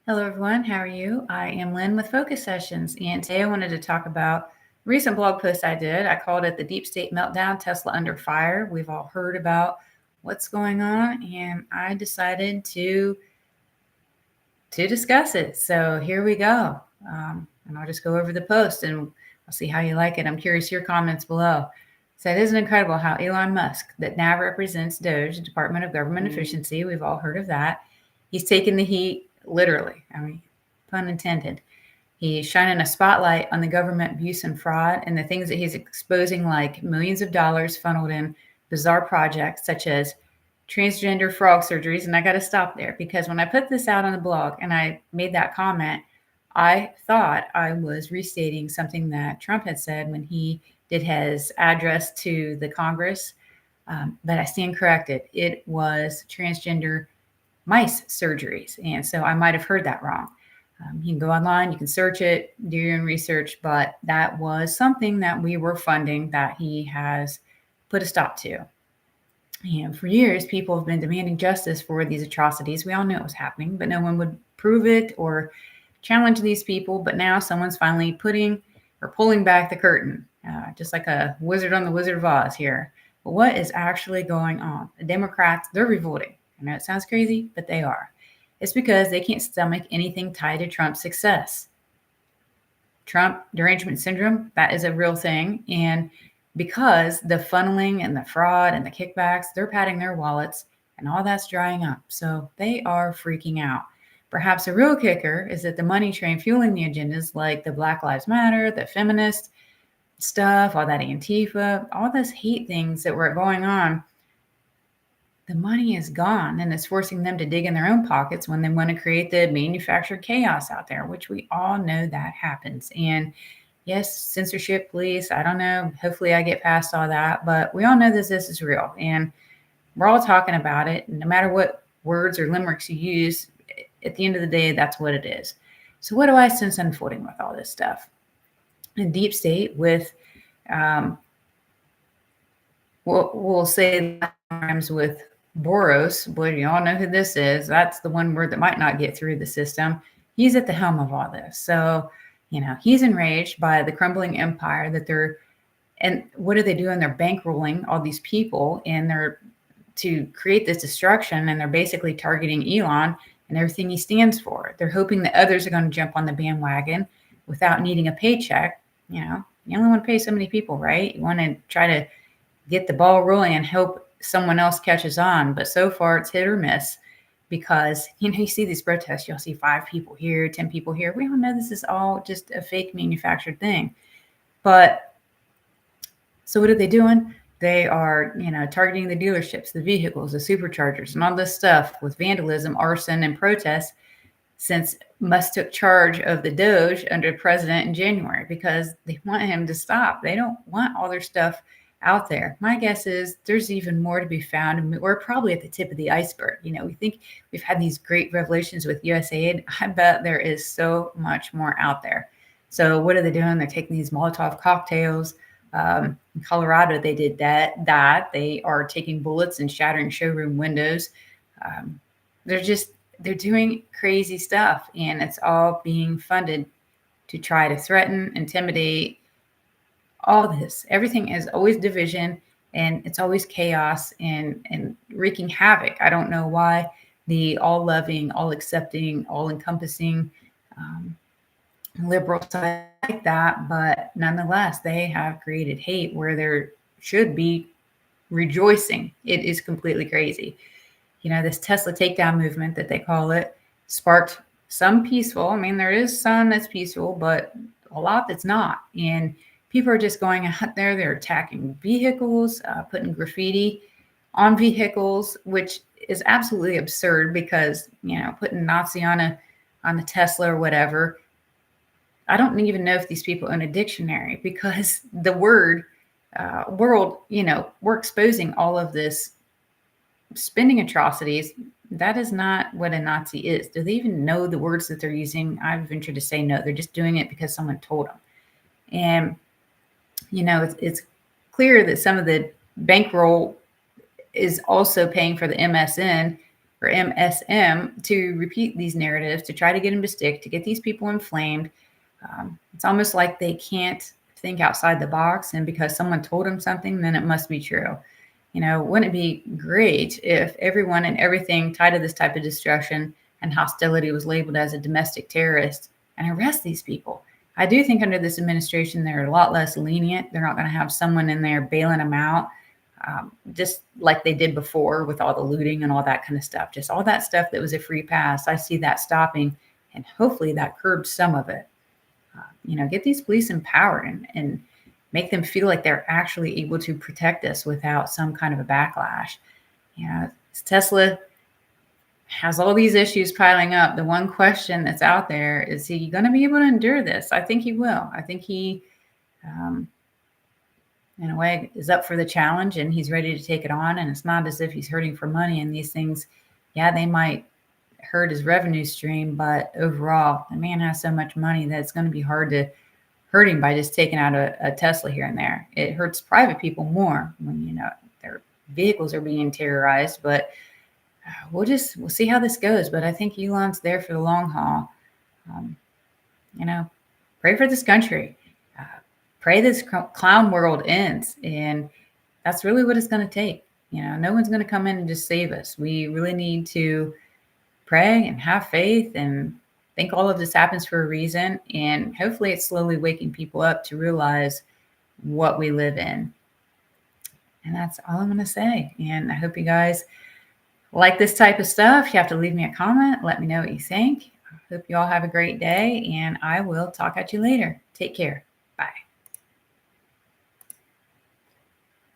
Hello, everyone. How are you? I am Lynn with Focus Sessions, and today I wanted to talk about a recent blog post I did. I called it The Deep State Meltdown, Tesla Under Fire. We've all heard about what's going on, and I decided to discuss it. So here we go. And I'll just go over the post, and I'll see how you like it. I'm curious your comments below. So it isn't incredible how Elon Musk, that now represents DOGE, Department of Government Efficiency, we've all heard of that, he's taken the heat literally. I mean, pun intended. He's shining a spotlight on the government abuse and fraud and the things that he's exposing, like millions of dollars funneled in bizarre projects such as transgender frog surgeries. And I got to stop there because when I put this out on the blog and I made that comment, I thought I was restating something that Trump had said when he did his address to the Congress. But I stand corrected. It was transgender mice surgeries. And so I might have heard that wrong. You can go online, you can search it, do your own research, but that was something that we were funding that he has put a stop to. And for years, people have been demanding justice for these atrocities. We all knew it was happening, but no one would prove it or challenge these people. But now someone's finally pulling back the curtain, just like a wizard on the Wizard of Oz here. But what is actually going on? The Democrats, they're revolting. I know it sounds crazy, but they are. It's because they can't stomach anything tied to Trump's success. Trump derangement syndrome, that is a real thing. And because the funneling and the fraud and the kickbacks, they're padding their wallets and all that's drying up. So they are freaking out. Perhaps a real kicker is that the money train fueling the agendas like the Black Lives Matter, the feminist stuff, all that Antifa, all those hate things that were going on, the money is gone and it's forcing them to dig in their own pockets when they want to create the manufactured chaos out there, which we all know that happens. And yes, censorship, police, I don't know. Hopefully I get past all that, but we all know this is real and we're all talking about it. No matter what words or limericks you use, at the end of the day, that's what it is. So what do I sense unfolding with all this stuff? A deep state with, we'll say times with Boros, but you all know who this is. That's the one word that might not get through the system. He's at the helm of all this. So, he's enraged by the crumbling empire and what are they doing? They're bankrolling all these people and they're to create this destruction. And they're basically targeting Elon and everything he stands for. They're hoping that others are going to jump on the bandwagon without needing a paycheck. You only want to pay so many people, right? You want to try to get the ball rolling and hope someone else catches on. But so far it's hit or miss because, you see these protests, you'll see 5 people here, 10 people here. We all know this is all just a fake manufactured thing. But so what are they doing? They are, targeting the dealerships, the vehicles, the superchargers, and all this stuff with vandalism, arson, and protests since Musk took charge of the Doge under president in January because they want him to stop. They don't want all their stuff out there. My guess is there's even more to be found, and we're probably at the tip of the iceberg. We think we've had these great revelations with USAID. I bet there is so much more out there. So what are they doing? They're taking these Molotov cocktails. In Colorado, they did that. They are taking bullets and shattering showroom windows. They're doing crazy stuff, and it's all being funded to try to threaten, intimidate, all this. Everything is always division and it's always chaos and wreaking havoc. I don't know why the all-loving, all-accepting, all-encompassing liberal side like that, but nonetheless, they have created hate where there should be rejoicing. It is completely crazy. This Tesla takedown movement that they call it sparked some peaceful. I mean, there is some that's peaceful, but a lot that's not. And people are just going out there. They're attacking vehicles, putting graffiti on vehicles, which is absolutely absurd because, putting Nazi on a Tesla or whatever. I don't even know if these people own a dictionary because the word world, we're exposing all of this spending atrocities. That is not what a Nazi is. Do they even know the words that they're using? I venture to say no. They're just doing it because someone told them. And it's clear that some of the bankroll is also paying for the MSN or MSM to repeat these narratives, to try to get them to stick, to get these people inflamed. It's almost like they can't think outside the box, and because someone told them something, then it must be true. Wouldn't it be great if everyone and everything tied to this type of destruction and hostility was labeled as a domestic terrorist and arrest these people? I do think under this administration, they're a lot less lenient. They're not going to have someone in there bailing them out, just like they did before with all the looting and all that kind of stuff. Just all that stuff that was a free pass. I see that stopping, and hopefully that curbs some of it. Get these police empowered and make them feel like they're actually able to protect us without some kind of a backlash. Tesla has all these issues piling up. The one question that's out there is he going to be able to endure this? I think he will. I think he, in a way, is up for the challenge and he's ready to take it on. And it's not as if he's hurting for money. And these things, yeah, they might hurt his revenue stream, but overall, the man has so much money that it's going to be hard to hurt him by just taking out a Tesla here and there. It hurts private people more when, their vehicles are being terrorized, but we'll see how this goes. But I think Elon's there for the long haul. Pray for this country. Pray this clown world ends. And that's really what it's going to take. No one's going to come in and just save us. We really need to pray and have faith and think all of this happens for a reason. And hopefully it's slowly waking people up to realize what we live in. And that's all I'm going to say. And I hope you guys like this type of stuff. You have to leave me a comment. Let me know what you think. I hope you all have a great day, and I will talk at you later. Take care.